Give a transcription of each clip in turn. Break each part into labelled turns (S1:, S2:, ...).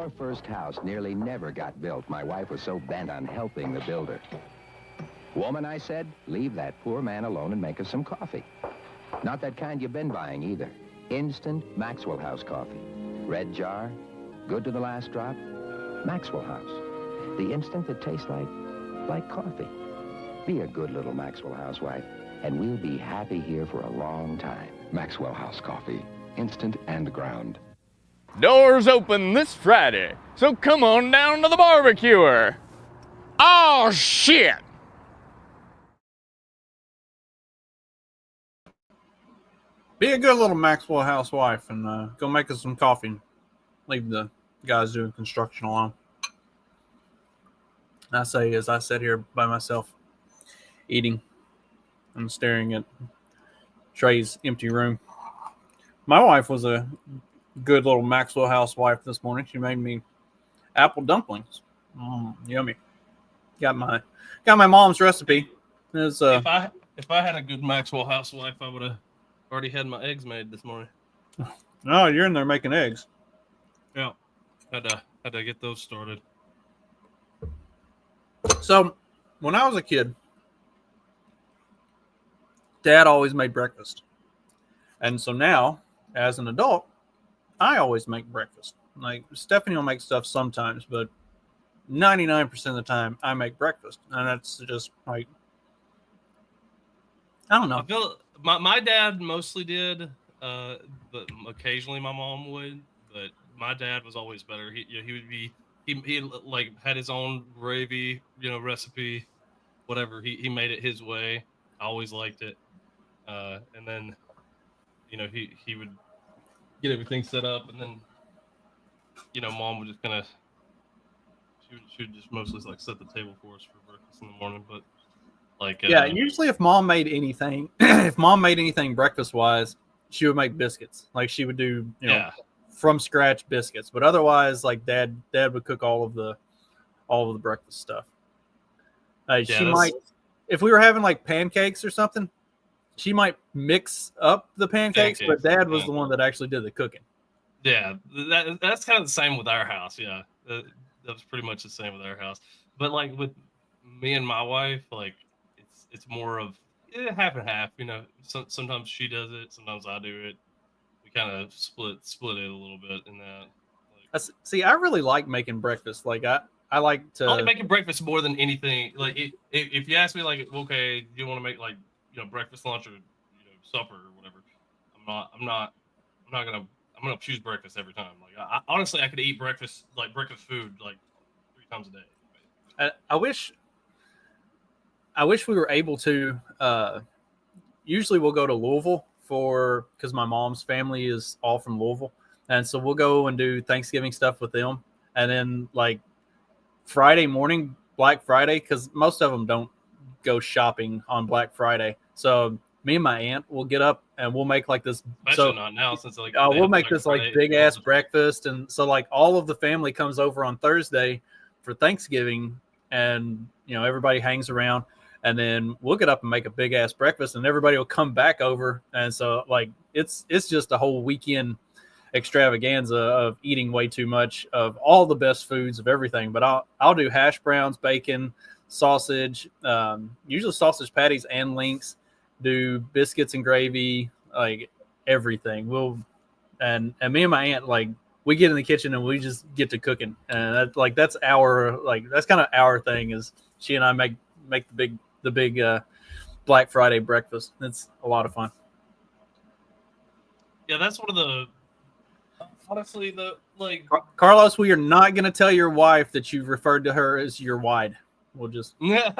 S1: Our first house nearly never got built. My wife was so bent on helping the builder. Woman, I said, leave that poor man alone and make us some coffee. Not that kind you've been buying either. Instant Maxwell House coffee. Red jar, good to the last drop. Maxwell House. The instant that tastes like coffee. Be a good little Maxwell housewife, and we'll be happy here for a long time.
S2: Maxwell House coffee. Instant and ground.
S3: Doors open this Friday, so come on down to the barbecuer. Oh, shit!
S4: Be a good little Maxwell housewife and go make us some coffee. Leave the guys doing construction alone. I say as I sit here by myself, eating and staring at Trey's empty room. My wife was a good little Maxwell housewife this morning. She made me apple dumplings. Yummy. Got my mom's recipe. It's,
S5: if I had a good Maxwell housewife, I would have already had my eggs made this morning.
S4: No, you're in there making eggs.
S5: Yeah, had to get those started.
S4: So, when I was a kid, Dad always made breakfast. And so now, as an adult, I always make breakfast. Like, Stephanie will make stuff sometimes, but 99% of the time, I make breakfast. And that's just, like, I don't know.
S5: I feel my dad mostly did, but occasionally my mom would. But my dad was always better. He would be... He like had his own gravy, recipe, whatever. He made it his way. I always liked it. And then, he would get everything set up, and then, Mom would just kind of, she would just mostly like set the table for us for breakfast in the morning. But like,
S4: usually if Mom made anything, breakfast wise, she would make biscuits. Like she would do, from scratch biscuits, but otherwise, like Dad would cook all of the breakfast stuff. She might, if we were having like pancakes or something, she might mix up the pancakes, but Dad was the one that actually did the cooking.
S5: Yeah, that's kind of the same with our house. Yeah, that was pretty much the same with our house. But like with me and my wife, like it's more of half and half. Sometimes she does it, sometimes I do it. Kind of split it a little bit in that. Like,
S4: see, I really like making breakfast. Like I like to.
S5: I like making breakfast more than anything. Like if you ask me, like, okay, do you want to make like breakfast, lunch, or supper or whatever? I'm gonna choose breakfast every time. Like I honestly, I could eat breakfast food like 3 times a day.
S4: I wish we were able to. Usually, we'll go to Louisville. Because my mom's family is all from Louisville, and so we'll go and do Thanksgiving stuff with them, and then like Friday morning, Black Friday, because most of them don't go shopping on Black Friday. So me and my aunt will get up and we'll make like this.
S5: Especially not now, since like
S4: we'll make this like big ass breakfast, and so like all of the family comes over on Thursday for Thanksgiving, and everybody hangs around. And then we'll get up and make a big ass breakfast, and everybody will come back over. And so like it's just a whole weekend extravaganza of eating way too much of all the best foods of everything. But I'll do hash browns, bacon, sausage, usually sausage patties and links, do biscuits and gravy, like everything. And me and my aunt, like we get in the kitchen and we just get to cooking. And that's kind of our thing, is she and I make the big Black Friday breakfast. It's a lot of fun.
S5: Yeah, that's one of the honestly
S4: Carlos, we are not going to tell your wife that you've referred to her as your wide. We'll just
S5: the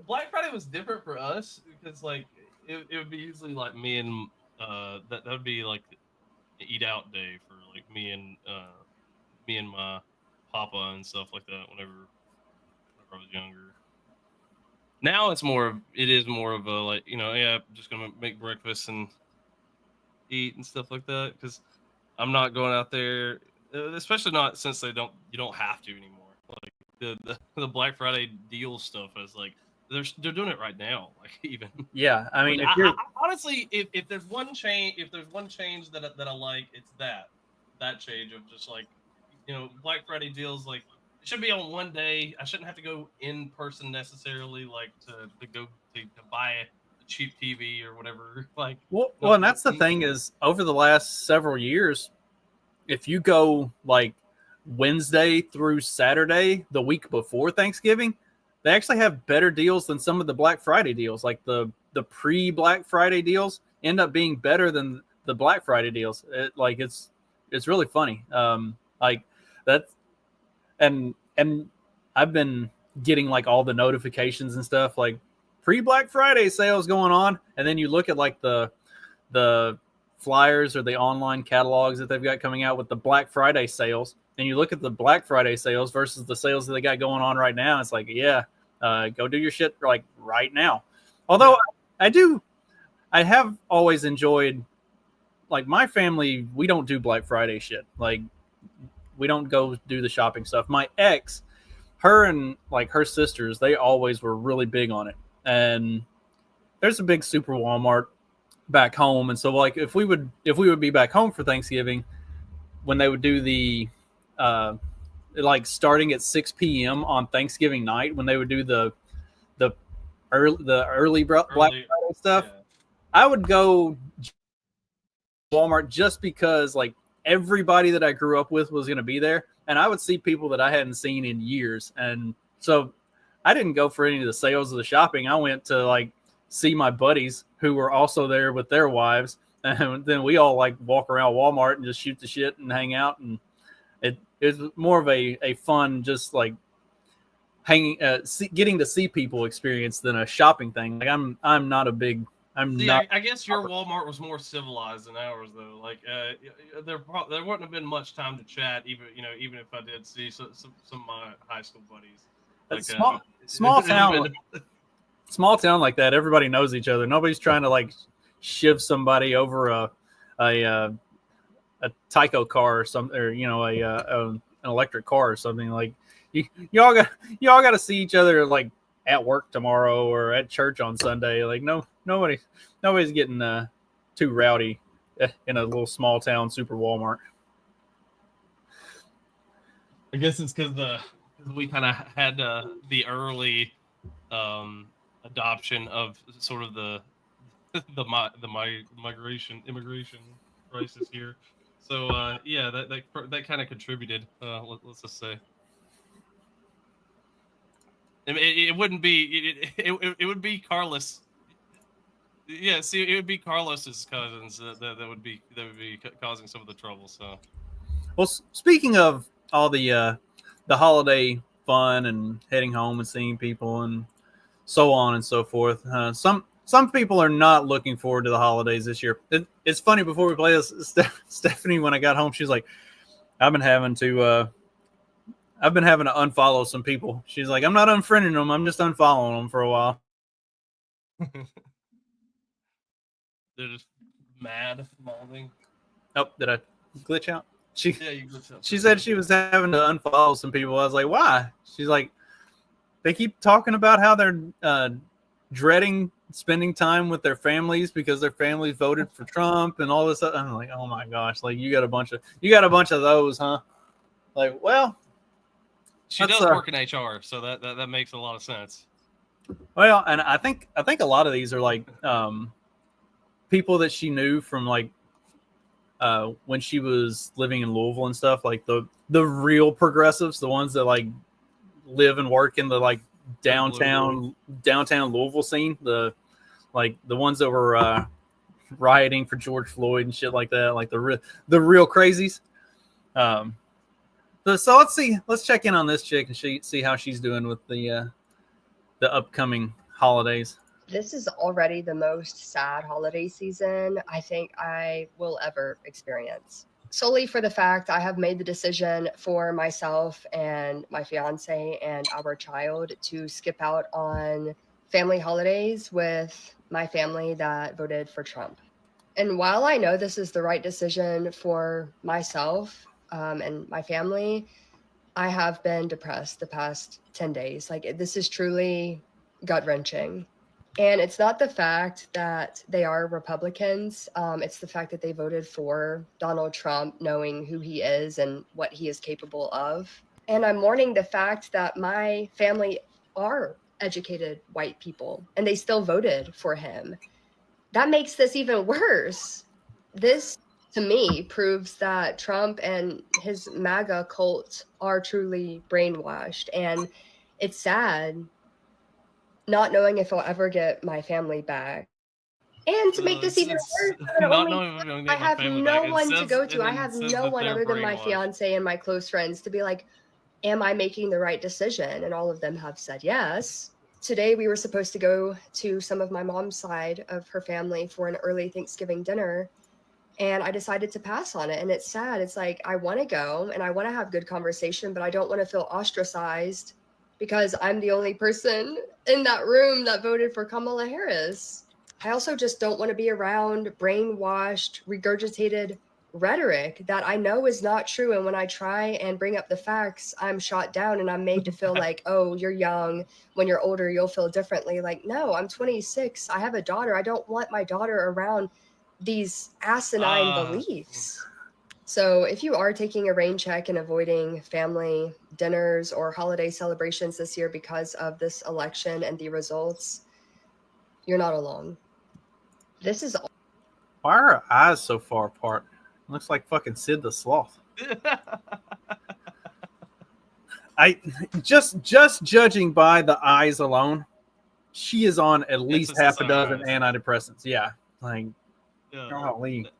S5: Black Friday was different for us because like it would be usually like me and that would be like an eat out day for like me and my papa and stuff like that whenever I was younger. Now it is more of a like, I'm just going to make breakfast and eat and stuff like that, because I'm not going out there, especially not since you don't have to anymore. Like the Black Friday deal stuff is like they're doing it right now. Like even
S4: Yeah, I mean, if
S5: I,
S4: you're
S5: I, honestly, if there's one change, that I like, it's that change of just like, Black Friday deals, like it should be on one day. I shouldn't have to go in person necessarily, like to go to buy a cheap TV or whatever. Like,
S4: well, and that's the thing is over the last several years, if you go like Wednesday through Saturday, the week before Thanksgiving, they actually have better deals than some of the Black Friday deals. Like the pre-Black Friday deals end up being better than the Black Friday deals. It's really funny. Like that, and I've been getting like all the notifications and stuff like pre-Black Friday sales going on, and then you look at like the flyers or the online catalogs that they've got coming out with the Black Friday sales, and you look at the Black Friday sales versus the sales that they got going on right now. It's like, go do your shit like right now. Although I have always enjoyed, like my family, we don't do Black Friday shit. Like we don't go do the shopping stuff. My ex, her and like her sisters, they always were really big on it. And there's a big super Walmart back home, and so like if we would be back home for Thanksgiving, when they would do the like starting at 6 p.m. on Thanksgiving night, when they would do the early Black Friday stuff, yeah. I would go Walmart just because like everybody that I grew up with was going to be there, and I would see people that I hadn't seen in years, and so I didn't go for any of the sales or the shopping. I went to like see my buddies who were also there with their wives, and then we all like walk around Walmart and just shoot the shit and hang out, and it was more of a fun just like hanging getting to see people experience than a shopping thing. Like I'm not a big
S5: I guess your Walmart was more civilized than ours though. Like there wouldn't have been much time to chat, even if I did see some of my high school buddies. Like,
S4: small town like that, everybody knows each other. Nobody's trying to like shiv somebody over a Tyco car or something, or an electric car or something. Like y'all got to see each other like at work tomorrow or at church on Sunday. Like nobody's getting too rowdy in a little small town super Walmart.
S5: I guess it's because we kind of had the early adoption of sort of the immigration crisis here. So that kind of contributed. Let's just say. It wouldn't be it would be Carlos. Yeah, see, it would be Carlos's cousins that would be causing some of the trouble. So,
S4: well, speaking of all the holiday fun and heading home and seeing people and so on and so forth, some people are not looking forward to the holidays this year. It's funny, before we play this, Stephanie, when I got home, she's like, I've been having to unfollow some people. She's like, I'm not unfriending them, I'm just unfollowing them for a while.
S5: They're just mad, molding.
S4: Oh, did I glitch out?
S5: You glitched out.
S4: She said she was having to unfollow some people. I was like, why? She's like, they keep talking about how they're dreading spending time with their families because their families voted for Trump and all this stuff. I'm like, oh my gosh, like you got a bunch of those, huh? Like, well,
S5: she does work in HR, so that makes a lot of sense.
S4: Well, and I think a lot of these are like people that she knew from like when she was living in Louisville and stuff, like the real progressives, the ones that like live and work in the like downtown Louisville scene, the ones that were rioting for George Floyd and shit like that, like the real crazies. So let's check in on this chick and see how she's doing with the upcoming holidays.
S6: This is already the most sad holiday season I think I will ever experience. Solely for the fact I have made the decision for myself and my fiance and our child to skip out on family holidays with my family that voted for Trump. And while I know this is the right decision for myself and my family, I have been depressed the past 10 days. Like, this is truly gut-wrenching. And it's not the fact that they are Republicans. It's the fact that they voted for Donald Trump, knowing who he is and what he is capable of. And I'm mourning the fact that my family are educated white people, and they still voted for him. That makes this even worse. This, to me, proves that Trump and his MAGA cult are truly brainwashed. And it's sad not knowing if I'll ever get my family back. And to make this even worse, I have no one to go to. I have no one other than my fiance and my close friends to be like, am I making the right decision? And all of them have said yes. Today, we were supposed to go to some of my mom's side of her family for an early Thanksgiving dinner. And I decided to pass on it. And it's sad. It's like, I want to go and I want to have good conversation, but I don't want to feel ostracized because I'm the only person in that room that voted for Kamala Harris. I also just don't want to be around brainwashed, regurgitated rhetoric that I know is not true. And when I try and bring up the facts, I'm shot down and I'm made to feel like, oh, you're young. When you're older, you'll feel differently. Like, no, I'm 26. I have a daughter. I don't want my daughter around these asinine beliefs. So if you are taking a rain check and avoiding family dinners or holiday celebrations this year because of this election and the results, you're not alone. This is...
S4: Why are her eyes so far apart? Looks like fucking Sid the Sloth. I just judging by the eyes alone, she is on at least half a dozen antidepressants. Yeah, like golly,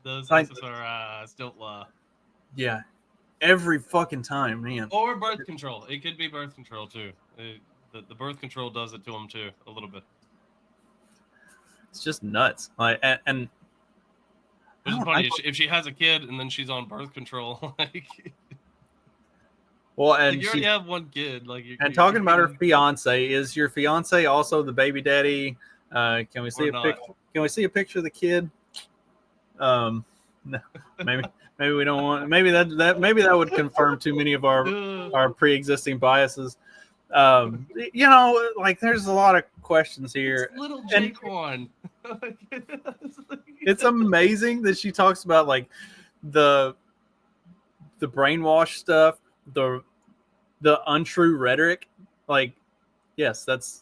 S5: those
S4: like,
S5: SSRIs don't lie.
S4: Yeah, every fucking time, man.
S5: Or birth control. It could be birth control too. The birth control does it to them too, a little bit.
S4: It's just nuts. Like and.
S5: It's funny if she has a kid and then she's on birth control, like.
S4: Well, and
S5: like you already have one kid, like.
S4: Talking about her fiance, is your fiance also the baby daddy? Can we see a picture? Can we see a picture of the kid? No, maybe we don't want. Maybe that would confirm too many of our pre-existing biases. You know, like there's a lot of questions here.
S5: It's little Jaquan.
S4: It's amazing that she talks about like the brainwash stuff, the untrue rhetoric. Like, yes, that's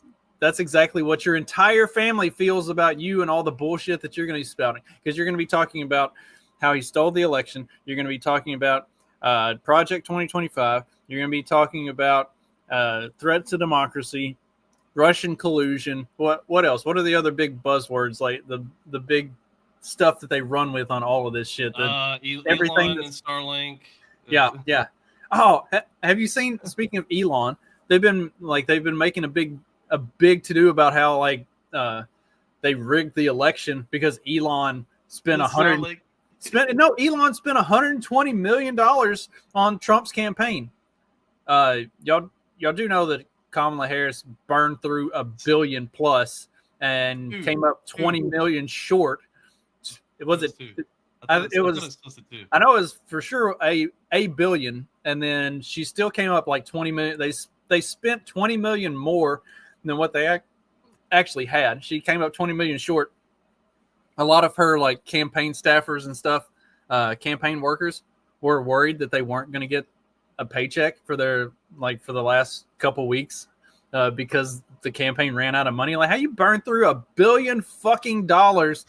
S4: exactly what your entire family feels about you and all the bullshit that you're going to be spouting, because you're going to be talking about how he stole the election. You're going to be talking about Project 2025. You're going to be talking about threat to democracy, Russian collusion. What else? What are the other big buzzwords, like the big stuff that they run with on all of this shit? Everything
S5: Elon and Starlink.
S4: Yeah. Oh, have you seen? Speaking of Elon, they've been making a big to do about how like they rigged the election because Elon spent Elon spent $120 million on Trump's campaign. Y'all do know that Kamala Harris burned through $1 billion plus and came up 20 million short. I know it was for sure a billion, and then she still came up like 20 million. They spent 20 million more than what they actually had. She came up 20 million short. A lot of her like campaign staffers and stuff, campaign workers, were worried that they weren't going to get a paycheck for the last couple weeks because the campaign ran out of money. Like, how you burn through $1 billion fucking dollars,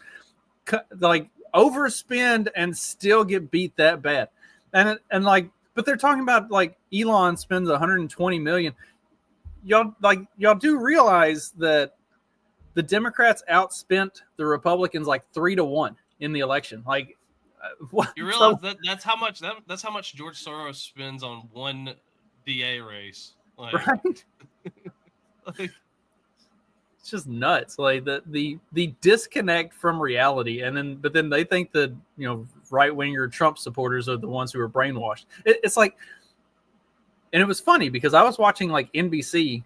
S4: like overspend and still get beat that bad? And but they're talking about like Elon spends 120 million. Y'all do realize that the Democrats outspent the Republicans like 3-1 in the election. Like, what?
S5: You realize that's how much George Soros spends on one DA race, like,
S4: right?
S5: Like,
S4: it's just nuts. Like the disconnect from reality, but then they think that right winger Trump supporters are the ones who are brainwashed. It's like, and it was funny because I was watching like NBC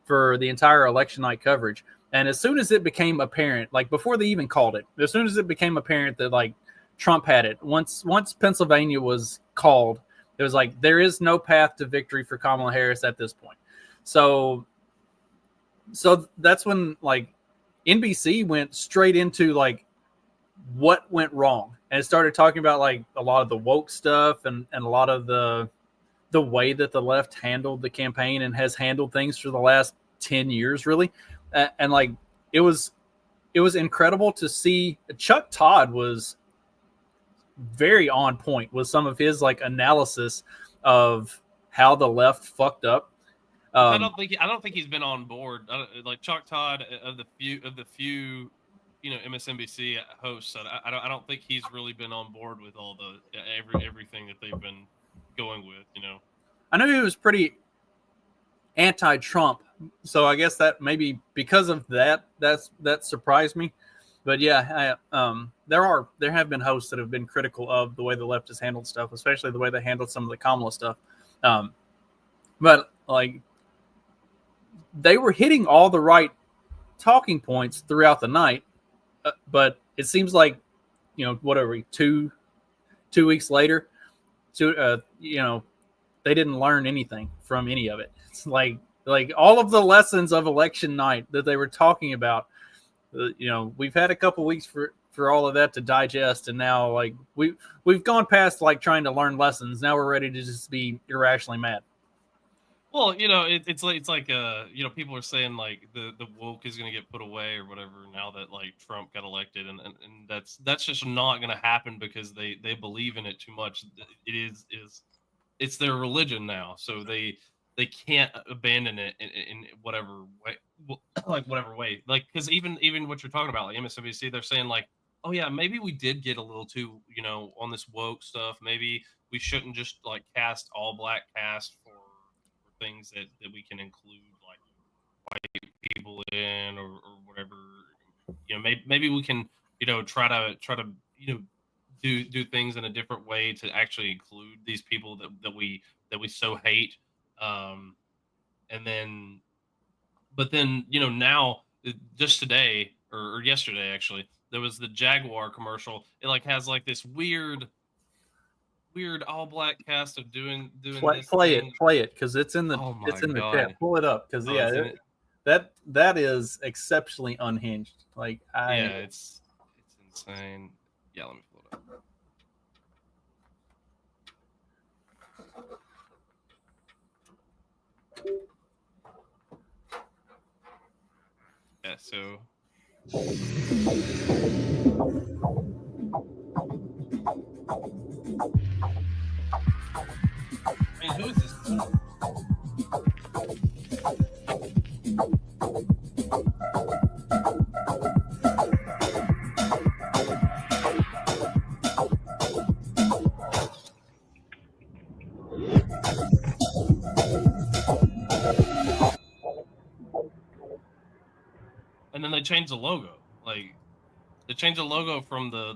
S4: for the entire election night coverage, and as soon as it became apparent, like before they even called it, as soon as it became apparent that like Trump had it, once Pennsylvania was called, it was like there is no path to victory for Kamala Harris at this point. So So that's when like NBC went straight into like what went wrong, and it started talking about like a lot of the woke stuff and a lot of the way that the left handled the campaign and has handled things for the last 10 years, really. And like, it was incredible to see. Chuck Todd was very on point with some of his like analysis of how the left fucked up.
S5: I don't think he's been on board. Like Chuck Todd of the few, MSNBC hosts. I don't think he's really been on board with all the everything that they've been going with.
S4: I know he was pretty anti-Trump, so I guess that maybe because of that surprised me. But yeah, there have been hosts that have been critical of the way the left has handled stuff, especially the way they handled some of the Kamala stuff. But like, they were hitting all the right talking points throughout the night, but it seems like, what are we, 2 weeks later, they didn't learn anything from any of it. It's like all of the lessons of election night that they were talking about, we've had a couple weeks for all of that to digest, and now like we've gone past like trying to learn lessons. Now we're ready to just be irrationally mad.
S5: Well, it's like people are saying like the woke is going to get put away or whatever now that like Trump got elected, and that's just not going to happen because they believe in it too much. It's their religion now, so they can't abandon it in whatever way, like because even what you're talking about, like MSNBC, they're saying like, oh yeah, maybe we did get a little too on this woke stuff. Maybe we shouldn't just like cast all black cast for things that we can include like white people in or whatever. Maybe we can try to do things in a different way to actually include these people that we so hate. And then now just today or yesterday actually, there was the Jaguar commercial. It like has like this weird all black cast of doing
S4: play it because it's in the chat. Pull it up because that is exceptionally unhinged. Like
S5: it's insane. Yeah, let me pull it up. Yeah, so who is this? And then they changed the logo. Like they changed the logo from the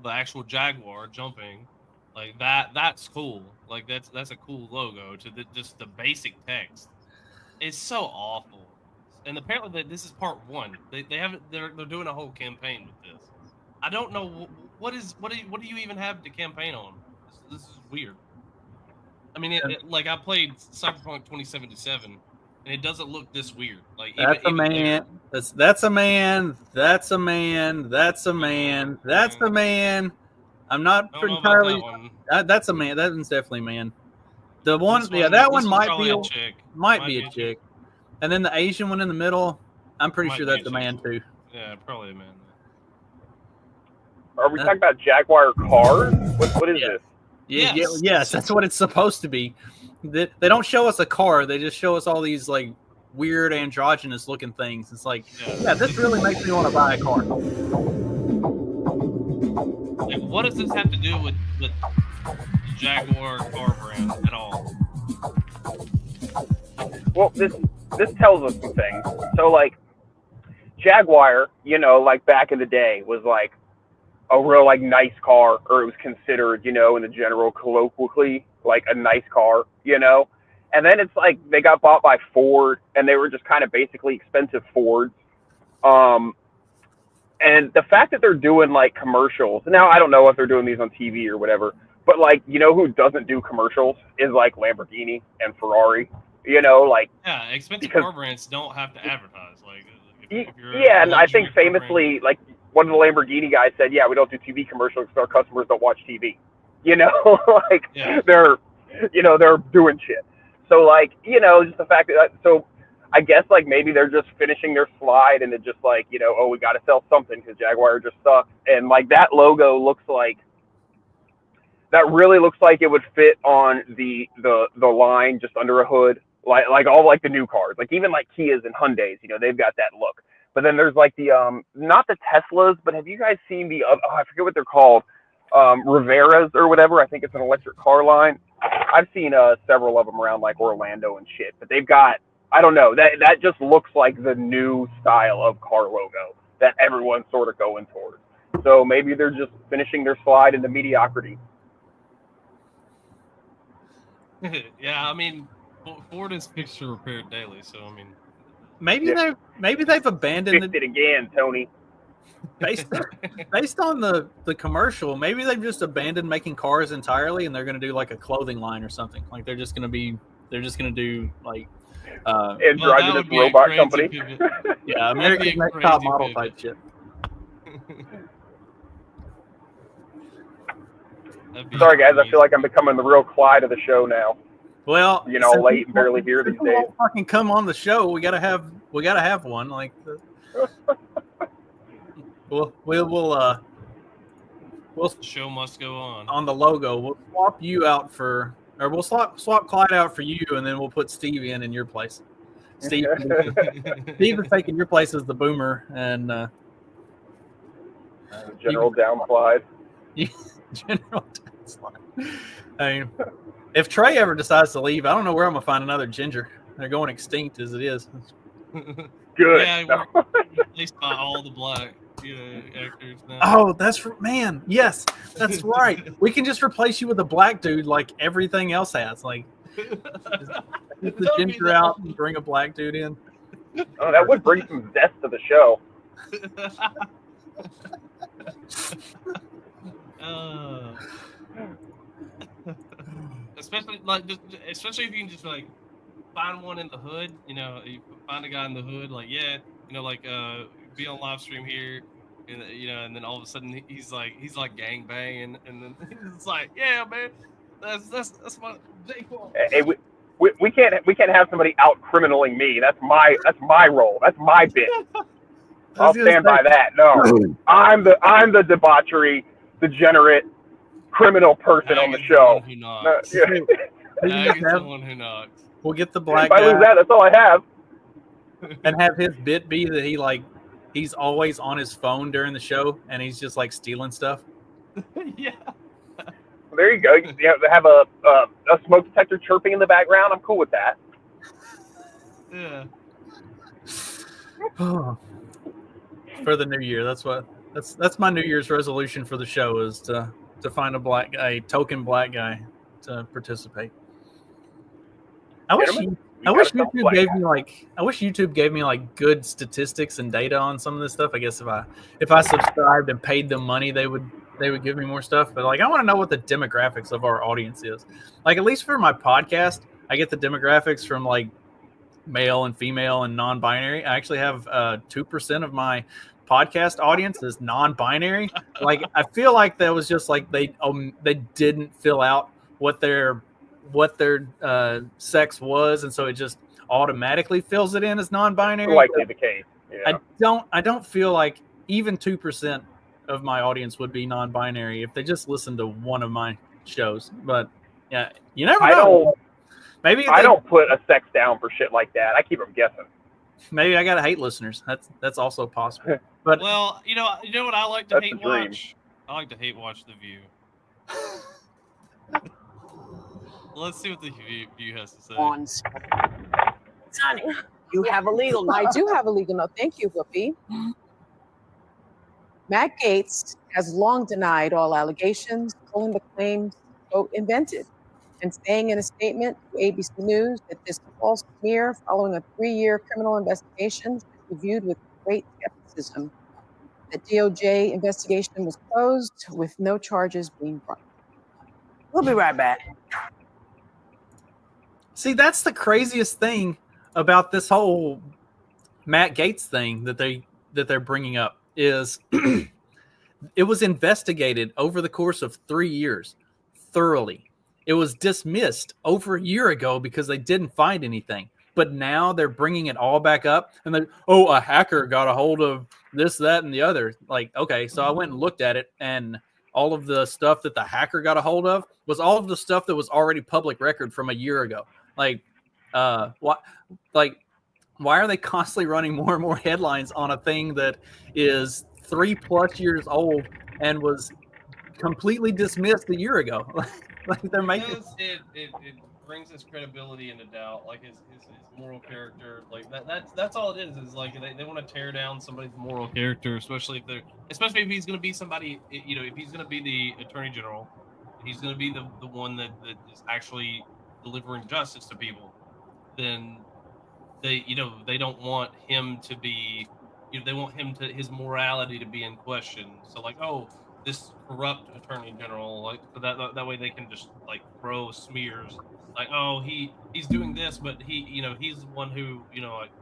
S5: actual Jaguar jumping. Like that's cool. Like that's a cool logo to just the basic text. It's so awful. And apparently this is part 1. They're doing a whole campaign with this. I don't know what do you even have to campaign on? This is weird. I mean, like I played Cyberpunk 2077 and it doesn't look this weird. Like that's a man.
S4: That's a man. That's a man. That's a man. That's a man. I'm not entirely. That's a man. That one's definitely a man. The one, that one might be a chick. And then the Asian one in the middle, I'm pretty sure that's a man too.
S5: Yeah, probably a man.
S7: Are we talking about Jaguar cars? What is this?
S4: Yes, that's what it's supposed to be. They don't show us a car; they just show us all these like weird androgynous looking things. It's like, this really makes me want to buy a car.
S5: Like, what does this have to do with the Jaguar car brand at all?
S7: Well, this tells us some things. So, like, Jaguar, like back in the day, was like a real like nice car, or it was considered, in the general colloquially like a nice car, And then it's like they got bought by Ford, and they were just kind of basically expensive Fords. And the fact that they're doing like commercials now, I don't know if they're doing these on TV or whatever, but like, who doesn't do commercials is like Lamborghini and Ferrari. You know, like
S5: Yeah, expensive
S7: because-
S5: car brands don't have to advertise. Like, if you're
S7: yeah, and I
S5: luxury
S7: think
S5: car brand-
S7: famously, like one of the Lamborghini guys said, "Yeah, we don't do TV commercials because our customers don't watch TV." You know, like
S5: Yeah.
S7: they're doing shit. So like, just the fact that so. I guess like maybe they're just finishing their slide and it's just like, oh, we got to sell something because Jaguar just sucks. And like that logo really looks like it would fit on the line just under a hood, like all like the new cars, like even like Kias and Hyundais, they've got that look. But then there's like the not the Teslas, but have you guys seen the I forget what they're called, Riveras or whatever? I think it's an electric car line. I've seen several of them around like Orlando and shit, but they've got, I don't know, that just looks like the new style of car logo that everyone's sort of going towards. So maybe they're just finishing their slide into mediocrity.
S5: Yeah, I mean, Ford is picture repaired daily, so I mean,
S4: Maybe they've abandoned
S7: Fixed it again, Tony.
S4: based on the commercial. Maybe they've just abandoned making cars entirely, and they're going to do like a clothing line or something. Like they're just going to do like
S7: androgynous robot company.
S4: Yeah, America's Next Top Model type shit.
S7: Sorry guys, I feel like I'm becoming the real Clyde of the show now.
S4: Well,
S7: late and barely here these days.
S4: Fucking come on the show. We gotta have one. Like, we'll
S5: the show must go on
S4: the logo. We'll swap you out we'll swap Clyde out for you, and then we'll put Steve in your place. Steve is taking your place as the boomer, and
S7: General Down Clyde.
S4: General Down Clyde. I mean, if Trey ever decides to leave, I don't know where I'm gonna find another ginger. They're going extinct as it is.
S7: Good.
S5: Yeah, we're replaced by all the black actors now.
S4: Oh, man. Yes, that's right. We can just replace you with a black dude like everything else has. Like, get the ginger out and bring a black dude in.
S7: Oh, that would bring some zest to the show.
S5: Especially if you can just like find one in the hood, you find a guy in the hood, like be on live stream here, and and then all of a sudden he's like gang banging, and then it's like, yeah, man, that's my J. Cole.
S7: Hey, we can't have somebody out criminaling me. That's my role. That's my bit. I'll stand by that. No, I'm the debauchery, degenerate, criminal person on the show.
S5: He's the one who knocks.
S4: We'll get the black
S7: guy. If I lose that, that's all I have.
S4: And have his bit be that he's always on his phone during the show, and he's just like stealing stuff.
S5: Yeah.
S7: There you go. You have a smoke detector chirping in the background. I'm cool with that.
S5: Yeah.
S4: For the new year, that's my New Year's resolution for the show, is to find a token black guy to participate. I wish YouTube gave me like good statistics and data on some of this stuff. I guess if I subscribed and paid them money, they would give me more stuff. But like, I want to know what the demographics of our audience is. Like, at least for my podcast, I get the demographics from like male and female and non-binary. I actually have 2% of my podcast audience is non-binary. Like, I feel like that was just like they didn't fill out what their sex was, and so it just automatically fills it in as non-binary.
S7: Likely the case. Yeah.
S4: I don't feel like even 2% of my audience would be non-binary if they just listened to one of my shows. But yeah, you never know. I don't put a sex down for shit like that. I keep them guessing. Maybe I gotta hate listeners. That's also possible. But
S5: well, you know what I like to hate watch? I like to hate watch The View. Let's see what The View has to say.
S8: Sonny, you have a legal note. I do have a legal note. Thank you, Whoopi. Matt Gaetz has long denied all allegations, calling the claims, quote, invented, and saying in a statement to ABC News that this false smear following a 3-year criminal investigation should be viewed with great skepticism. The DOJ investigation was closed with no charges being brought. We'll be right back.
S4: See, that's the craziest thing about this whole Matt Gaetz thing that they're bringing up is it was investigated over the course of 3 years thoroughly. It was dismissed over a year ago because they didn't find anything. But now they're bringing it all back up, and then, a hacker got a hold of this, that, and the other. Like, okay, so I went and looked at it, and all of the stuff that the hacker got a hold of was all of the stuff that was already public record from a year ago. Like, why are they constantly running more and more headlines on a thing that is 3+ years old and was completely dismissed a year ago? Like they're making
S5: it brings his credibility into doubt, like his moral character. Like that's all it is. Is like they want to tear down somebody's moral character, especially if he's going to be somebody. If he's going to be the attorney general, he's going to be the one that is actually delivering justice to people. Then they don't want him to be. They want his morality to be in question. So like, this corrupt attorney general, like that way they can just like throw smears, like, he's doing this, but he's the one who like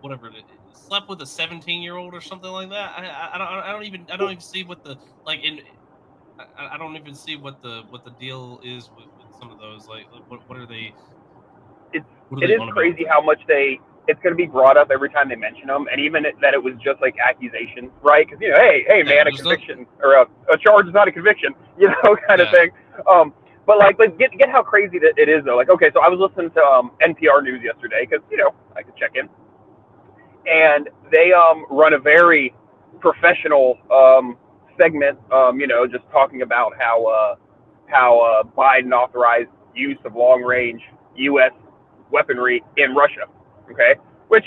S5: whatever slept with a 17-year-old or something like that. I don't even see what the I don't even see what the deal is with some of those. Like what are they?
S7: It is crazy how much it's going to be brought up every time they mention them, and even that it was just like accusations, right? Because hey man, a conviction or a charge is not a conviction, kind of thing. But like get how crazy that it is though. Like, okay, so I was listening to NPR News yesterday because I could check in, and they run a very professional segment, just talking about how Biden authorized use of long range U.S. weaponry in Russia. Okay, which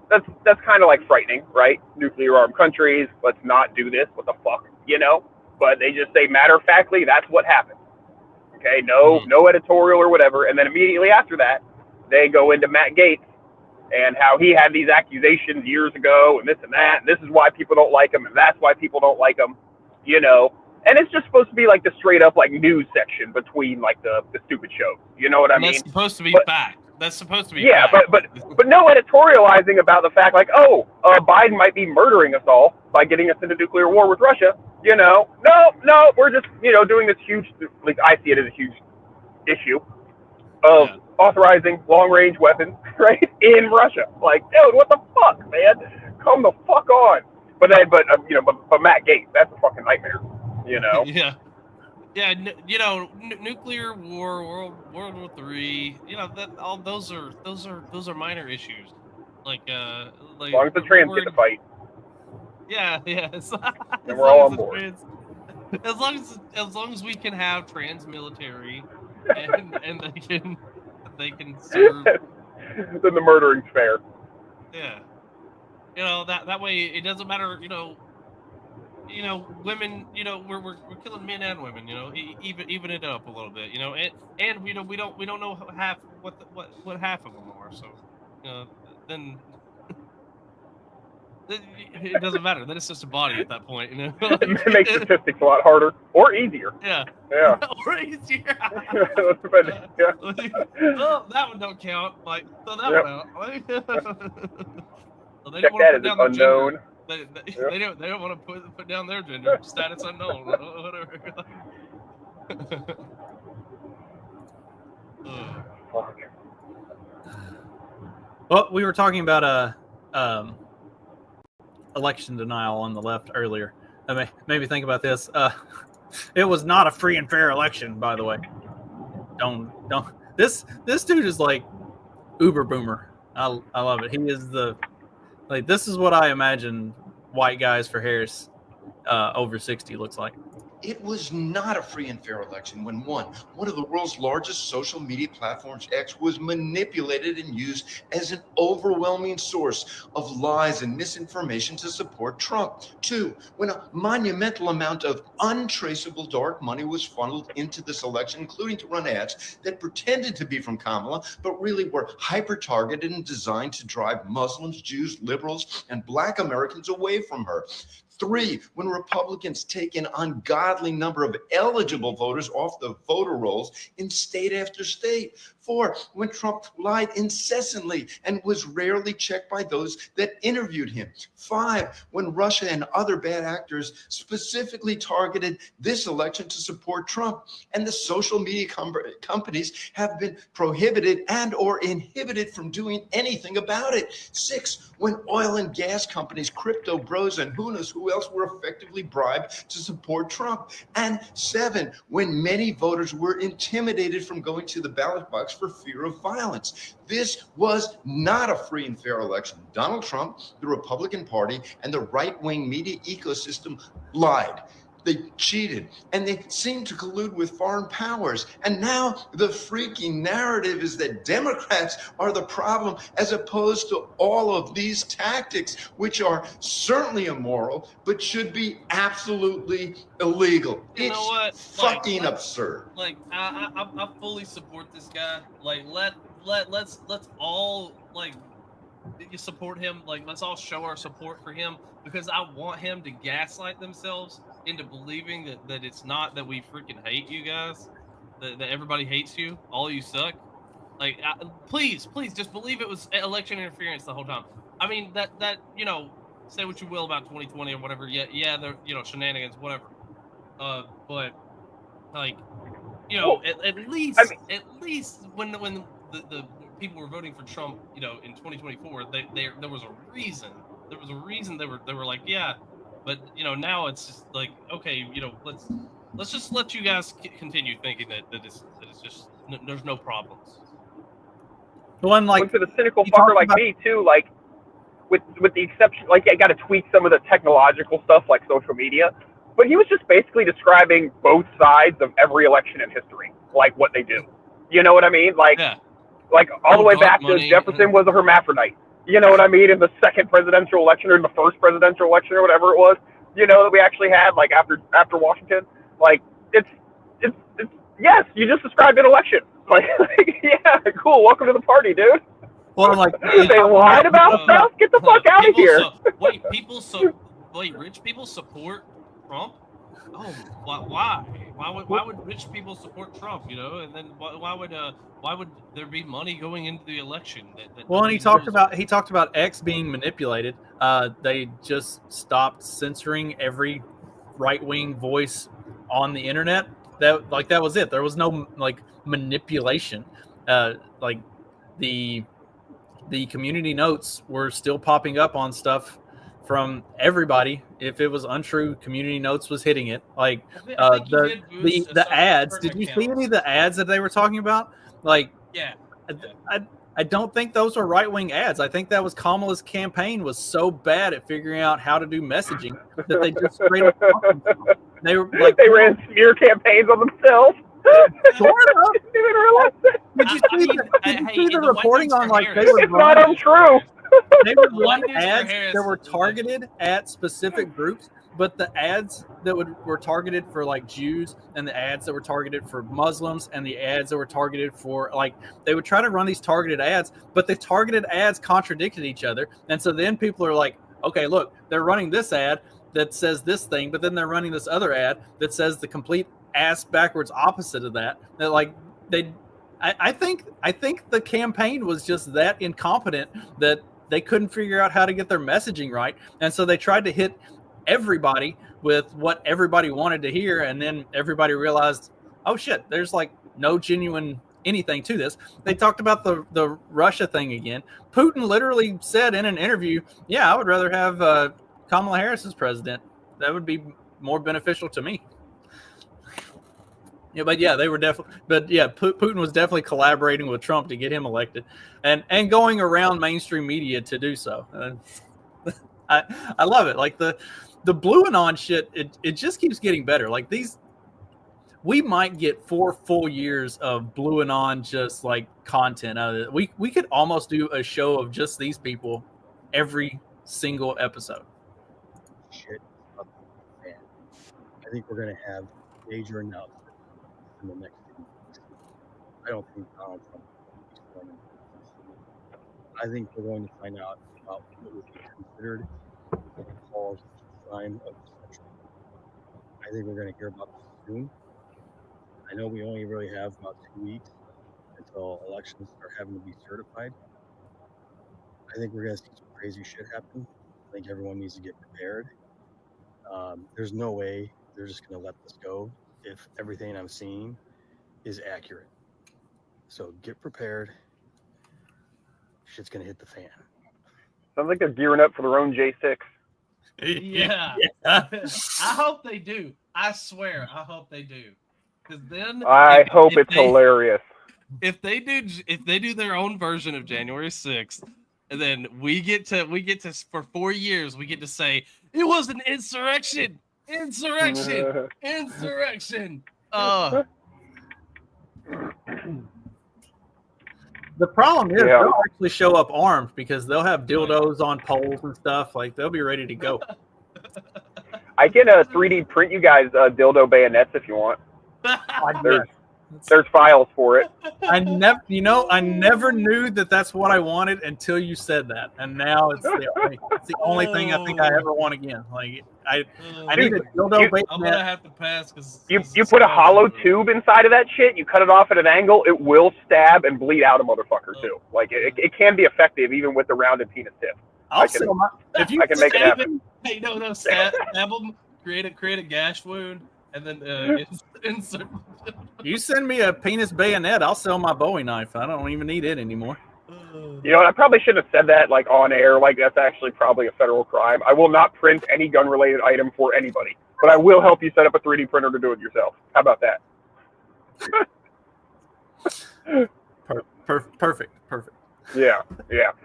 S7: that's kind of like frightening, right? Nuclear armed countries, let's not do this. What the fuck, But they just say matter of factly, that's what happened. Okay, no editorial or whatever, and then immediately after that, they go into Matt Gaetz and how he had these accusations years ago, and this and that, and this is why people don't like him, and that's why people don't like him, And it's just supposed to be like the straight up like news section between like the stupid shows. You know what I mean?
S5: That's supposed to be fact. That's supposed to be
S7: fact. But no editorializing about the fact like, Biden might be murdering us all by getting us into nuclear war with Russia. No, we're just doing this huge, like I see it as a huge issue of authorizing long range weapons, right, in Russia. Like, dude, what the fuck, man? Come the fuck on. But Matt Gaetz, that's a fucking nightmare.
S5: Nuclear war, World War III. That all those are minor issues. Like as
S7: long as the trans get to fight.
S5: Yeah.
S7: And we're all on board.
S5: As long as we can have trans military, and they can serve.
S7: Then the murdering's fair.
S5: Yeah. That way it doesn't matter. Women, we're killing men and women, even it up a little bit, and we don't know half what half of them are. So, then it doesn't matter. Then it's just a body at that point,
S7: You can make statistics a lot harder or easier.
S5: Yeah. Or easier. Well, that one don't count. Like, throw that one out. Well, they
S7: check
S5: don't
S7: that as unknown.
S5: They don't want to put down their gender. Status unknown. Whatever.
S4: Well, we were talking about election denial on the left earlier. That made me think about this. It was not a free and fair election, by the way. Don't. This dude is like uber boomer. I love it. He is this is what I imagine white guys for Harris over 60 looks like.
S9: It was not a free and fair election when one of the world's largest social media platforms, X, was manipulated and used as an overwhelming source of lies and misinformation to support Trump. Two, when a monumental amount of untraceable dark money was funneled into this election, including to run ads that pretended to be from Kamala, but really were hyper-targeted and designed to drive Muslims, Jews, liberals, and Black Americans away from her. Three, when Republicans take an ungodly number of eligible voters off the voter rolls in state after state. 4, when Trump lied incessantly and was rarely checked by those that interviewed him. 5, when Russia and other bad actors specifically targeted this election to support Trump, and the social media companies have been prohibited and or inhibited from doing anything about it. 6, when oil and gas companies, crypto bros, and who knows who else were effectively bribed to support Trump. And 7, when many voters were intimidated from going to the ballot box for fear of violence. This was not a free and fair election. Donald Trump, the Republican Party, and the right-wing media ecosystem lied. They cheated, and they seemed to collude with foreign powers. And now the freaking narrative is that Democrats are the problem, as opposed to all of these tactics, which are certainly immoral, but should be absolutely illegal.
S5: You know what?
S9: It's fucking absurd.
S5: Like, I fully support this guy. Like, let's all, like, you support him. Like, let's all show our support for him, because I want him to gaslight themselves into believing that it's not that we freaking hate you guys, that everybody hates you, all you suck. Like, please just believe it was election interference the whole time. I mean, that you know, say what you will about 2020 or whatever. Yeah, they're, you know, shenanigans, whatever. But like, you know, at least when the people were voting for Trump, you know, in 2024, there was a reason. There was a reason they were like, yeah. But, you know, now it's just like, okay, you know, let's just let you guys continue thinking that it's just there's no problems.
S4: One like
S7: for the cynical fucker like me too, like with the exception, like I got to tweak some of the technological stuff like social media, but he was just basically describing both sides of every election in history, like what they do. You know what I mean? Like, like all the way back to Jefferson was a hermaphrodite. You know what I mean? In the second presidential election or in the first presidential election or whatever it was, you know, that we actually had, like after Washington, like it's yes, you just described an election. Like yeah, cool. Welcome to the party, dude.
S4: Well, like
S7: they lied about stuff. Get the fuck out of here.
S5: Rich people support Trump? Oh, why? Why would rich people support Trump? You know, and then why would there be money going into the election?
S4: Well, and he talked about X being manipulated. They just stopped censoring every right-wing voice on the internet. That was it. There was no like manipulation. Like the community notes were still popping up on stuff from everybody. If it was untrue, community notes was hitting it. Like the ads. Did you see any of the ads that they were talking about? Like,
S5: yeah.
S4: I don't think those are right-wing ads. I think that was Kamala's campaign was so bad at figuring out how to do messaging that they just straight up they were like
S7: they ran smear campaigns on themselves.
S4: Sort of.
S7: Didn't even realize that.
S4: Did you see the reporting on like they were
S7: it's not untrue.
S4: They would run ads that were targeted at specific groups, but the ads that were targeted for like Jews, and the ads that were targeted for Muslims, and the ads that were targeted for like, they would try to run these targeted ads, but the targeted ads contradicted each other. And so then people are like, okay, look, they're running this ad that says this thing, but then they're running this other ad that says the complete ass backwards opposite of that. That like I think the campaign was just that incompetent that they couldn't figure out how to get their messaging right. And so they tried to hit everybody with what everybody wanted to hear. And then everybody realized, oh shit, there's like no genuine anything to this. They talked about the Russia thing again. Putin literally said in an interview, yeah, I would rather have Kamala Harris as president. That would be more beneficial to me. Yeah, but yeah, they were definitely. But yeah, Putin was definitely collaborating with Trump to get him elected, and going around mainstream media to do so. I love it. Like the Blue Anon shit, it just keeps getting better. Like these, we might get 4 full years of Blue Anon just like content out of it. We could almost do a show of just these people every single episode.
S10: Shit. I think we're gonna have major announcements in the next few weeks. I don't think Donald Trump is going to. I think we're going to find out about what would be considered what calls a crime of deception. I think we're going to hear about this soon. I know we only really have about 2 weeks until until elections are having to be certified. I think we're going to see some crazy shit happen. I think everyone needs to get prepared. There's no way they're just going to let this go if everything I'm seeing is accurate. So get prepared. Shit's going to hit the fan.
S7: Sounds like they're gearing up for their own J6.
S5: Yeah. I hope they do. I swear, I hope they do. Because then
S7: I hope it's hilarious.
S5: If they do their own version of January 6th, and then we get to for 4 years we get to say it was an insurrection.
S4: The problem is they'll actually show up armed because they'll have dildos on poles and stuff. Like they'll be ready to go.
S7: I can 3D print you guys dildo bayonets if you want. There's files for it.
S4: I never knew that that's what I wanted until you said that, and now it's the only thing I think I ever want again. Like I need a dildo bayonet.
S5: I'm gonna have to pass because
S7: you put a hollow tube inside of that shit. You cut it off at an angle. It will stab and bleed out a motherfucker too. Like it can be effective even with the rounded penis tip. I can make it happen.
S5: Hey, no, stab them, create a gash wound, and then insert.
S4: You send me a penis bayonet, I'll sell my Bowie knife. I don't even need it anymore.
S7: You know, I probably shouldn't have said that like on air. Like that's actually probably a federal crime. I will not print any gun-related item for anybody, but I will help you set up a 3D printer to do it yourself. How about that?
S4: Perfect.
S7: Yeah.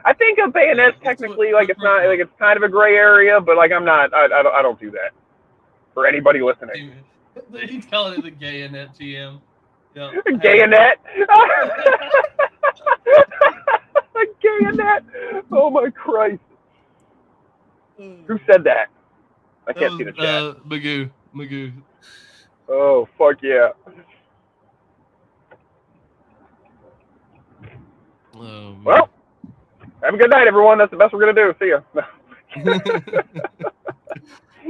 S7: I think a bayonet technically like it's not like it's kind of a gray area, but like I don't do that for anybody listening.
S5: He's calling it the gayonet, GM. Yeah.
S7: Gayonet. Gayonet. Oh my Christ. Who said that? I can't see the chat.
S5: Magoo.
S7: Oh fuck yeah. Well, have a good night, everyone. That's the best we're gonna do. See ya.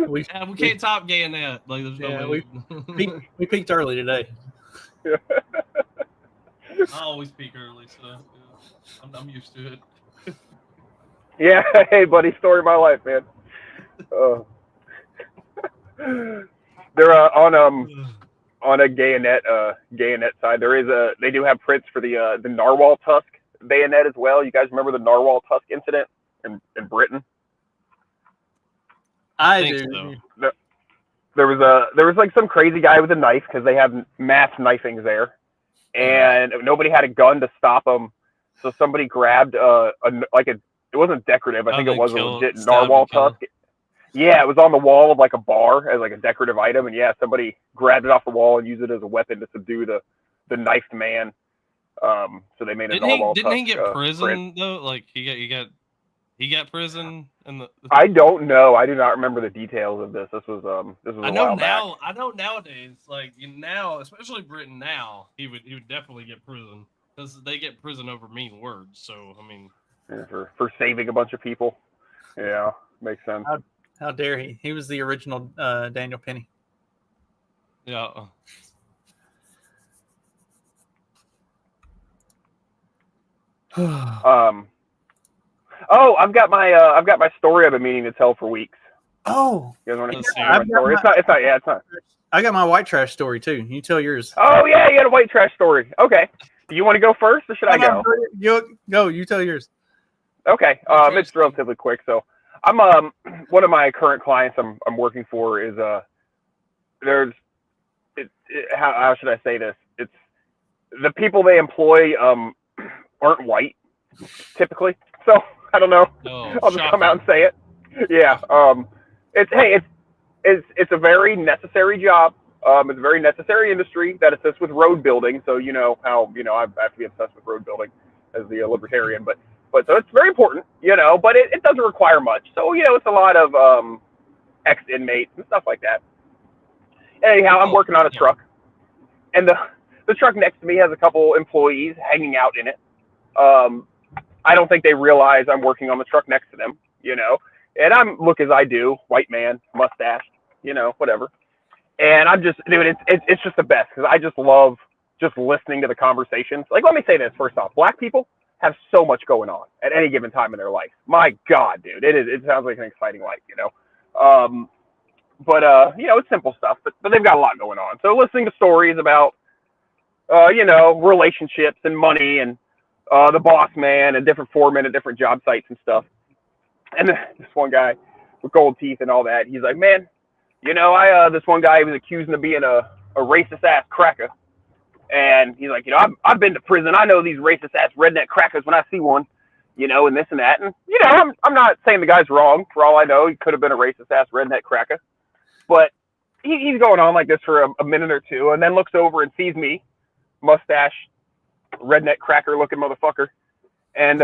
S5: We can't top gayonet. Like there's no way.
S4: We peaked early today.
S5: I always peak early, so I'm used to it.
S7: Yeah, hey buddy, story of my life, man. They're on a gayonet side. They do have prints for the narwhal tusk bayonet as well. You guys remember the narwhal tusk incident in Britain?
S4: I do. So.
S7: There was like some crazy guy with a knife because they have mass knifings there, and nobody had a gun to stop him. So somebody grabbed it wasn't decorative. I think it was a legit narwhal tusk. Yeah, it was on the wall of like a bar as like a decorative item, and yeah, somebody grabbed it off the wall and used it as a weapon to subdue the knifed man. So they made a narwhal tusk.
S5: Didn't he get prison though? Like he got prison and
S7: I don't know. I do not remember the details of this. This was a while back.
S5: I know nowadays, like now, especially Britain now, he would definitely get prison because they get prison over mean words. So I mean,
S7: yeah, for saving a bunch of people. Yeah, makes sense.
S4: How dare he? He was the original Daniel Penny.
S5: Yeah.
S7: Oh, I've got my story I've been meaning to tell for weeks.
S4: Oh,
S7: you guys want to hear my story? It's not.
S4: I got my white trash story too. You tell yours.
S7: Oh yeah, you got a white trash story. Okay. Do you want to go first, or should I go?
S4: Go. You tell yours.
S7: Okay. It's relatively quick. So I'm one of my current clients I'm working for is how should I say this? It's the people they employ aren't white typically. So I don't know. I'll just come out and say it. Yeah. It's a very necessary job. It's a very necessary industry that assists with road building. So you know how I have to be obsessed with road building as the libertarian, but so it's very important, but it doesn't require much. So it's a lot of ex-inmates and stuff like that. Anyhow, I'm working on a truck, and the truck next to me has a couple employees hanging out in it. I don't think they realize I'm working on the truck next to them, and I'm look as I do, white man, mustache, whatever. And I'm just, dude, it's just the best because I just love just listening to the conversations. Like, let me say this first off. Black people have so much going on at any given time in their life. My God, dude, it sounds like an exciting life, you know. But you know, it's simple stuff, but they've got a lot going on. So listening to stories about, you know, relationships and money and the boss man and different foremen at different job sites and stuff. And then this one guy with gold teeth and all that, he's like, man, you know, this one guy he was accusing of being a racist ass cracker. And he's like, you know, I've been to prison. I know these racist ass redneck crackers when I see one, you know, and this and that. And, you know, I'm not saying the guy's wrong. For all I know, he could have been a racist ass redneck cracker. But he's going on like this for a minute or two and then looks over and sees me, mustache, redneck cracker looking motherfucker. And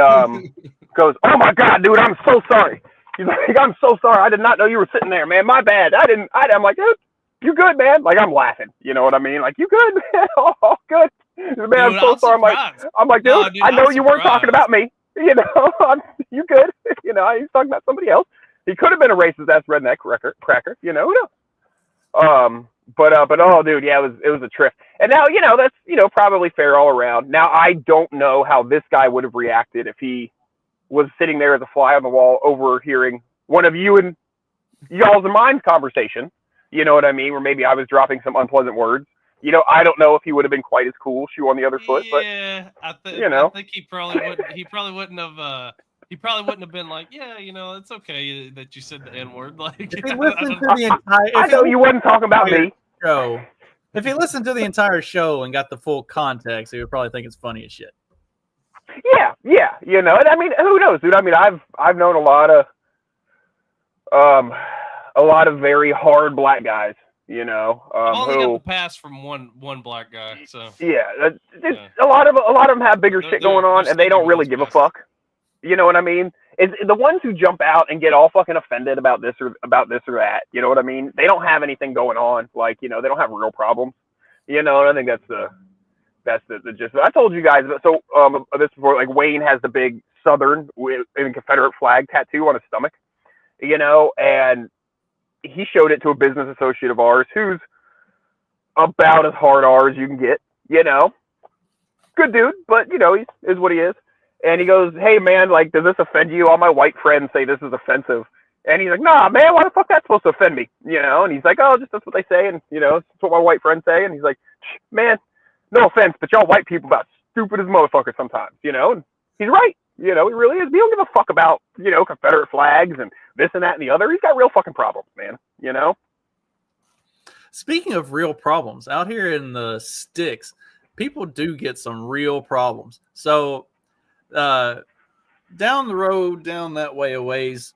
S7: goes, oh my God, dude, I'm so sorry. He's like, I'm so sorry. I did not know you were sitting there, man. My bad. I'm like, dude, you good, man? Like, I'm laughing. You know what I mean? Like, you good, man? Oh, good. Man, dude, I'm so sorry. I'm like, dude, no, dude, I know you weren't talking about me. You know, you good? You know, he's talking about somebody else. He could have been a racist ass redneck cracker. You know, who knows? But oh, dude, yeah, it was a trip. And now, you know, that's, you know, probably fair all around. Now, I don't know how this guy would have reacted if he was sitting there as a fly on the wall overhearing one of you and y'all's and mine's conversation. You know what I mean? Where maybe I was dropping some unpleasant words. You know, I don't know if he would have been quite as cool, shoe on the other foot.
S5: Yeah,
S7: but you know,
S5: I think he probably wouldn't have been like, yeah, you know, it's okay that you said the N-word. Like,
S4: if he listened to the entire,
S7: I know you wasn't talking about me.
S4: Show, if he listened to the entire show and got the full context, he would probably think it's funny as shit.
S7: Yeah, you know, and I mean, who knows, dude? I mean, I've known a lot of very hard black guys, you know.
S5: I've only got the pass from one black guy, so
S7: yeah, a lot of them have bigger shit going on, and they don't really give a fuck. You know what I mean? It's the ones who jump out and get all fucking offended about this or that. You know what I mean? They don't have anything going on, like, you know, they don't have real problems. You know, and I think that's the gist. I told you guys, so this before, like, Wayne has the big Southern and Confederate flag tattoo on his stomach, you know, and he showed it to a business associate of ours who's about as hard R as you can get, you know, good dude, but, you know, he is what he is. And he goes, hey man, like, does this offend you? All my white friends say this is offensive. And he's like, nah, man, why the fuck that's supposed to offend me? You know, and he's like, oh, just that's what they say. And, you know, that's what my white friends say. And he's like, man, no offense, but y'all white people about stupid as motherfuckers sometimes, you know? And he's right. You know, he really is. We don't give a fuck about, you know, Confederate flags and this and that and the other. He's got real fucking problems, man, you know?
S4: Speaking of real problems, out here in the sticks, people do get some real problems. So, down the road, down that way a ways,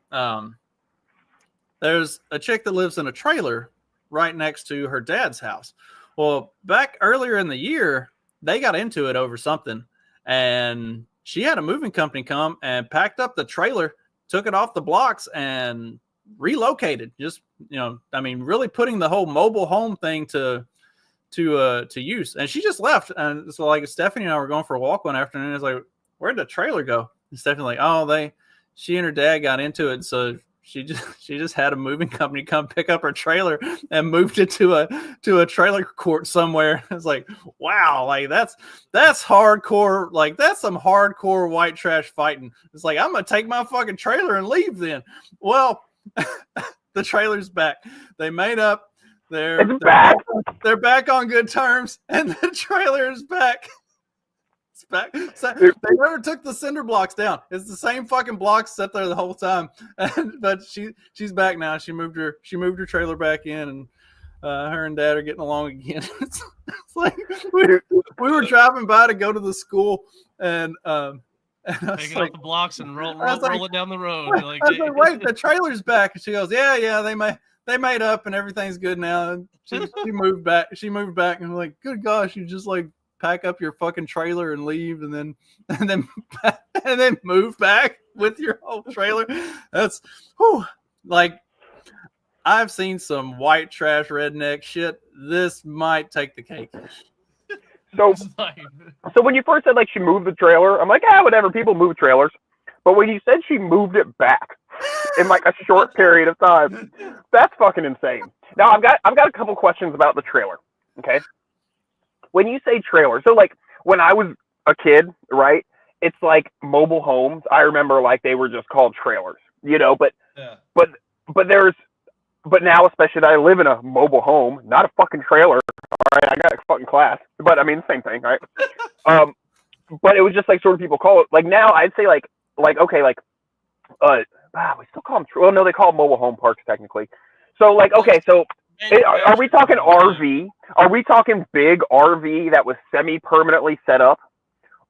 S4: there's a chick that lives in a trailer right next to her dad's house. Well, back earlier in the year, they got into it over something, and she had a moving company come and packed up the trailer, took it off the blocks, and relocated. Just, you know, I mean, really putting the whole mobile home thing to use. And she just left. And so, like, Stephanie and I were going for a walk one afternoon. It's like, where'd the trailer go? And Stephanie like, oh, she and her dad got into it, so she just had a moving company come pick up her trailer and moved it to a trailer court somewhere. It's like, wow, like that's hardcore, like that's some hardcore white trash fighting. It's like, I'm gonna take my fucking trailer and leave then. Well, the trailer's back. They made up. They're back on good terms, and the trailer is back. Back. So they never took the cinder blocks down. It's the same fucking blocks set there the whole time. But she's back now. She moved her trailer back in, and her and dad are getting along again. It's like we were driving by to go to the school, and
S5: taking out the blocks and roll it down the road.
S4: I was like, wait, the trailer's back. And she goes, yeah, they made up and everything's good now. And she moved back. And I'm like, good gosh, you just like pack up your fucking trailer and leave, and then move back with your whole trailer. That's like, I've seen some white trash redneck shit. This might take the cake.
S7: So when you first said like she moved the trailer, I'm like, whatever, people move trailers. But when you said she moved it back in like a short period of time, that's fucking insane. Now I've got a couple questions about the trailer. Okay. when you say trailer, so like when I was a kid, right? It's like mobile homes. I remember like they were just called trailers, you know, but
S5: Yeah.
S7: but there's but now especially that I live in a mobile home, not a fucking trailer. All right, I got a fucking class, but I mean same thing, right? But it was just like sort of people call it like now I'd say like okay like we still call them well no they call them mobile home parks technically. So like okay so are we talking RV? Are we talking big RV that was semi-permanently set up,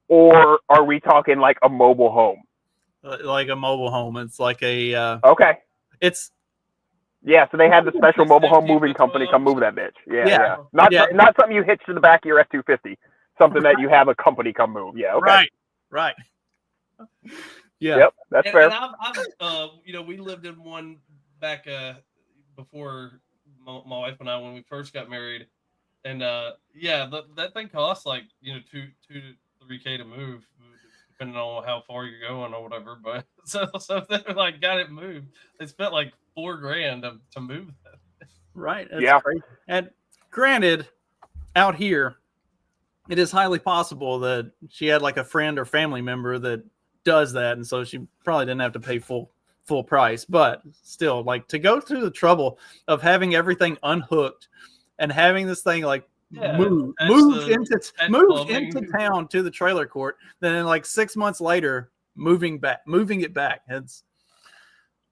S7: or are we talking like a mobile home?
S4: Like a mobile home. It's like a
S7: Okay.
S4: It's
S7: yeah. So they had the special mobile home moving company come move that bitch. Yeah. Not something you hitch to the back of your F-250. Something that you have a company come move. Yeah. Okay.
S4: Right. Yeah.
S7: Yep. That's fair.
S5: And I've you know, we lived in one back before my wife and I when we first got married, and yeah, that thing costs like you know $2,000 to $3,000 to move, depending on how far you're going or whatever. But so they like got it moved. They spent like $4,000 to move that.
S4: Right. That's crazy. And granted, out here, it is highly possible that she had like a friend or family member that does that, and so she probably didn't have to pay full price. But still, like to go through the trouble of having everything unhooked and having this thing like moved into town to the trailer court, then like 6 months later moving it back. It's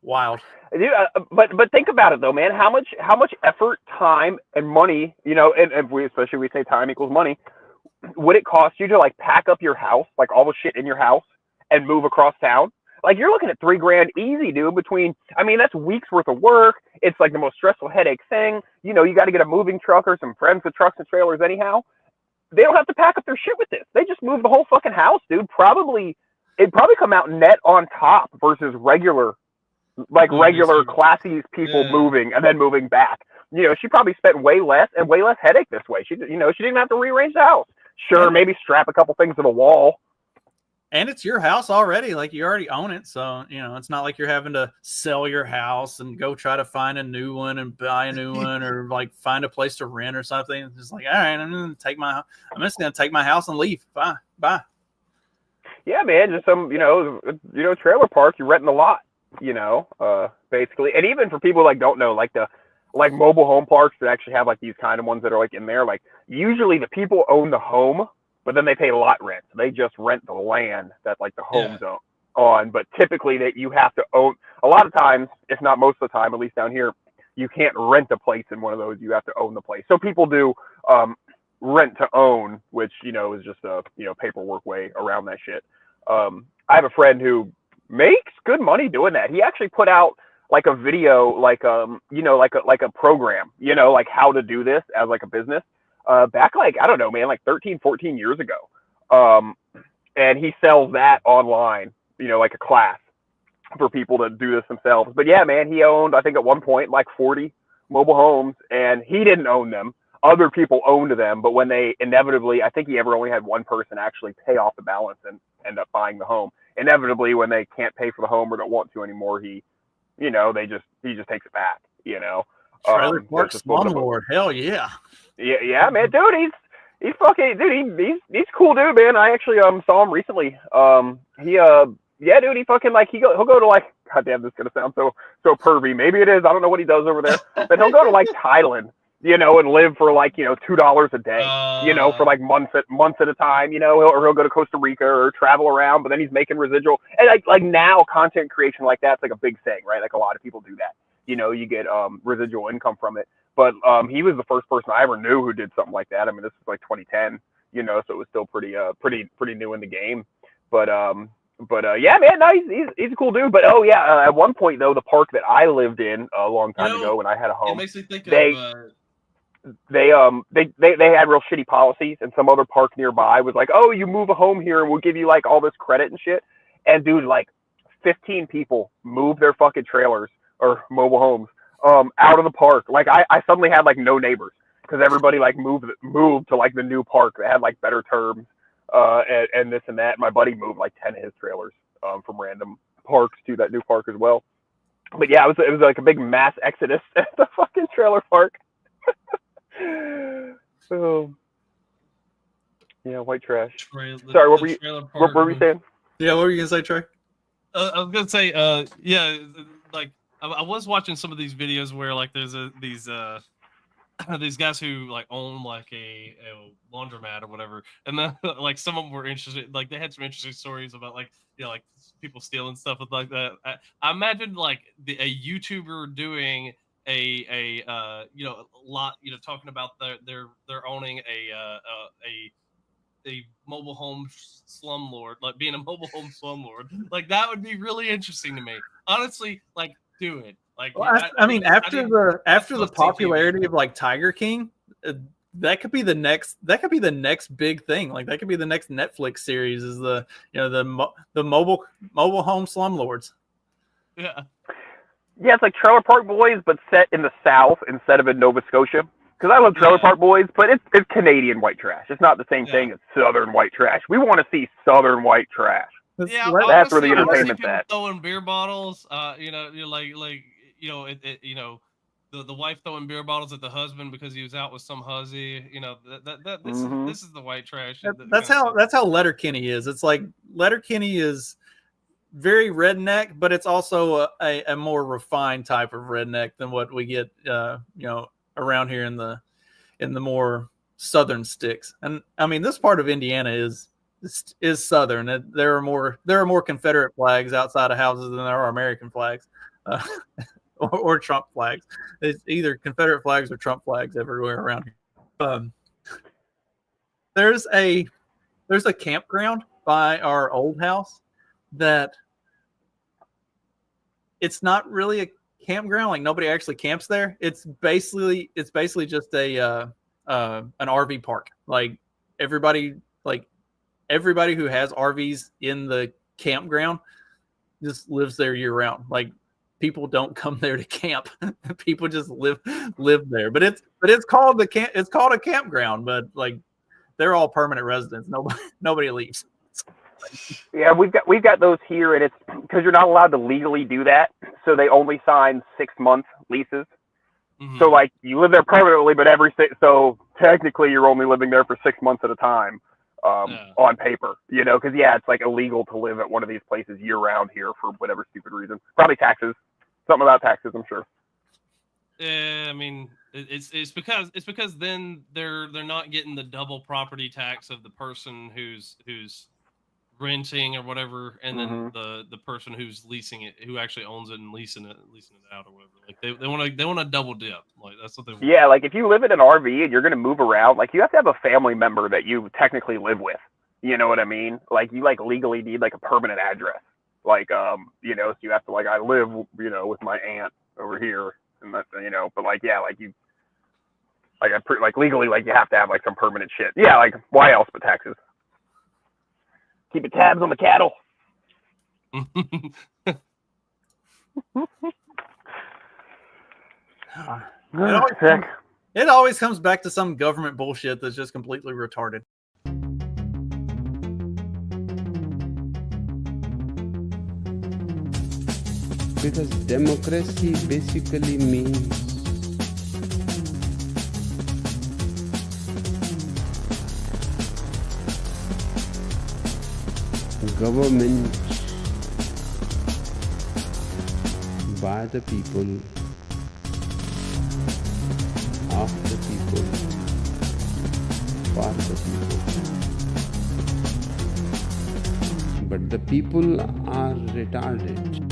S4: wild.
S7: Dude, but think about it though, man. How much effort, time, and money, you know, and especially we say time equals money, would it cost you to like pack up your house, like all the shit in your house, and move across town? Like you're looking at $3,000 easy, dude. I mean, that's weeks worth of work. It's like the most stressful headache thing. You know, you got to get a moving truck or some friends with trucks and trailers anyhow. They don't have to pack up their shit with this. They just move the whole fucking house, dude. It'd probably come out net on top versus regular classy people moving and then moving back. You know, she probably spent way less headache this way. She didn't have to rearrange the house. Sure, maybe strap a couple things to the wall.
S4: And it's your house already. Like you already own it. So, you know, it's not like you're having to sell your house and go try to find a new one and buy a new one or like find a place to rent or something. It's just like, all right, I'm just going to take my house and leave. Bye. Yeah, man. Just some, trailer park, you're renting a lot, basically. And even for people like don't know, like mobile home parks that actually have like these kind of ones that are like in there, like usually the people own the home, but then they pay lot rent. So they just rent the land that like the home's on. But typically that you have to own a lot of times, if not most of the time, at least down here, you can't rent a place in one of those. You have to own the place. So people do rent to own, which, is just a, paperwork way around that shit. I have a friend who makes good money doing that. He actually put out like a video, like a program, like how to do this as like a business. Back like, I don't know, man, like 13, 14 years ago. And he sells that online, like a class for people to do this themselves. But yeah, man, he owned, I think at one point, like 40 mobile homes, and he didn't own them. Other people owned them, but when they inevitably, I think he ever only had one person actually pay off the balance and end up buying the home. Inevitably, when they can't pay for the home or don't want to anymore, he just takes it back, Trailer Park Slumlord, hell yeah.
S7: Yeah, man, dude, he's fucking, dude, he's cool dude, man. I actually saw him recently. Dude, he fucking like he'll go to like, goddamn, this is gonna sound so pervy. Maybe it is. I don't know what he does over there, but he'll go to like Thailand, and live for like $2 a day, for like months at a time, or he'll go to Costa Rica or travel around, but then he's making residual. And like now, content creation like that's like a big thing, right? Like a lot of people do that. You get residual income from it. But he was the first person I ever knew who did something like that. I mean, this was like 2010, so it was still pretty new in the game. But yeah, man, no, he's a cool dude. But at one point though, the park that I lived in a long time ago when I had a home,
S5: it makes me think
S7: they had real shitty policies, and some other park nearby was like, oh, you move a home here and we'll give you like all this credit and shit. And dude, like 15 people moved their fucking trailers or mobile homes out of the park. Like I suddenly had like no neighbors because everybody like moved to like the new park that had like better terms and this and that. My buddy moved like 10 of his trailers from random parks to that new park as well. But yeah, it was like a big mass exodus at the fucking trailer park. So Yeah, white trash.
S5: Sorry,
S7: What were you? What were you saying?
S4: Yeah, what were you gonna say, Trey?
S5: I was gonna say, yeah, like I was watching some of these videos where like there's these guys who like own like a laundromat or whatever, and then like some of them were interested, like they had some interesting stories about like like people stealing stuff with like that. I imagine like a YouTuber doing a lot talking about they're owning a mobile home slumlord, like being a mobile home slumlord. Like that would be really interesting to me. Honestly, like do it. Like
S4: Well, I mean, after the popularity of like Tiger King, that could be the next big thing. Like that could be the next Netflix series is the mobile home slumlords.
S5: Yeah.
S7: Yeah, it's like Trailer Park Boys, but set in the South instead of in Nova Scotia. Because I love Trailer Park Boys, but it's Canadian white trash. It's not the same thing as Southern white trash. We want to see Southern white trash.
S5: Yeah,
S7: that's where the entertainment's at.
S5: Throwing beer bottles, the wife throwing beer bottles at the husband because he was out with some hussy. This is the white trash.
S4: That's how Letterkenny is. It's like Letterkenny is very redneck, but it's also a more refined type of redneck than what we get around here in the more southern sticks. And I mean, this part of Indiana is southern. There are more Confederate flags outside of houses than there are American flags, or Trump flags. It's either Confederate flags or Trump flags everywhere around here. There's a campground by our old house that it's not really a campground. Like nobody actually camps there. It's basically just an RV park. Like everybody who has RVs in the campground just lives there year round. Like people don't come there to camp. People just live there. But it's called a campground. But like they're all permanent residents. Nobody leaves.
S7: Yeah, we've got those here, and it's because you're not allowed to legally do that, so they only sign 6-month leases. Mm-hmm. So like you live there permanently, but so technically you're only living there for 6 months at a time, on paper, because it's like illegal to live at one of these places year round here for whatever stupid reason. Probably taxes, something about taxes, I'm sure.
S5: Yeah, I mean it's because then they're not getting the double property tax of the person who's renting or whatever, and then the person who's leasing it, who actually owns it and leasing it out or whatever. Like they want to double dip. Like that's what they want.
S7: Yeah, like if you live in an RV and you're going to move around, like you have to have a family member that you technically live with. You know what I mean? Like you like legally need like a permanent address. Like so you have to like I live with my aunt over here, and that but like like you like like legally like you have to have like some permanent shit. Yeah, like why else but taxes? Keeping tabs on the cattle.
S4: It always comes back to some government bullshit that's just completely retarded.
S11: Because democracy basically means government by the people, of the people, for the people. But the people are retarded.